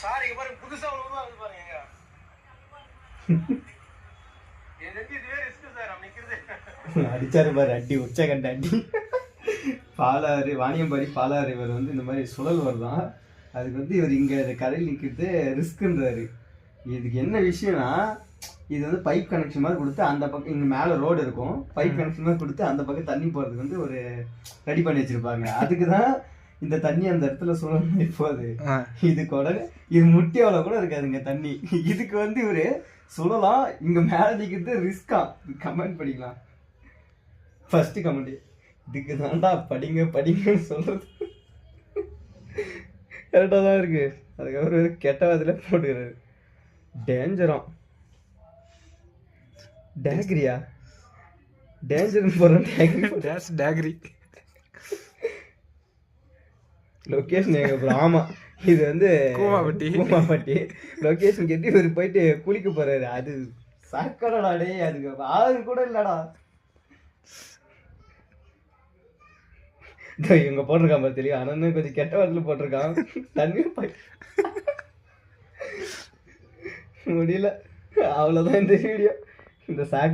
Sir இங்க பாருங்க புதுசா உருவாகுது பாருங்க. இதுவே ரிஸ்க் சார் நம்ம நிக்கிறது. அடிச்சாரு பாரு அடி உச்சகண்ட அடி. பாலாறு வாணியம்பாடி பாலாறு இவர் வந்து இந்த மாதிரி சுழல் வருதான். அதுக்கு வந்து இவர் இங்கே கரையில் நிற்கிறது ரிஸ்க்குன்றாரு. இதுக்கு என்ன விஷயம்னா இது வந்து பைப் கனெக்ஷன் மாதிரி கொடுத்து அந்த பக்கம் இங்கே மேலே ரோடு இருக்கும், பைப் கனெக்ஷன் மாதிரி கொடுத்து அந்த பக்கம் தண்ணி போகிறதுக்கு வந்து ஒரு ரெடி பண்ணி வச்சுருப்பாங்க. அதுக்கு தான் இந்த தண்ணி அந்த இடத்துல சுழல் போகுது. இது கூட இது முட்டியாவில் கூட இருக்காதுங்க தண்ணி. இதுக்கு வந்து இவர் சுழலாம் இங்கே மேலே நிற்கிறது ரிஸ்கா. கமெண்ட் படிக்கலாம். ஃபஸ்ட்டு கமெண்ட் இதுக்கு தான்டா படிங்க படிங்கன்னு சொல்கிறது கரெக்டாக தான் இருக்குது. அதுக்கப்புறம் கெட்ட வாதில் போட்டுக்கிறாரு. டேஞ்சரம் டேக்ரியா டேஞ்சர்னு போகிறோம். டேக்ரி லொக்கேஷன் எங்கள் அப்புறம் ஆமாம் இது வந்து கூமாப்பட்டி லொக்கேஷன் கேட்டு இவர் போயிட்டு குளிக்க போகிறாரு. அது சாக்கடா டே, அதுக்கு ஆறு கூட இல்லைடா. இவங்க போட்டிருக்கான் பாரு தெரியும். ஆனால் கொஞ்சம் கெட்ட வாரத்தில் போட்டிருக்கான். தண்ணி முடியல. அவ்வளோதான் இந்த வீடியோ. இந்த சாக்கு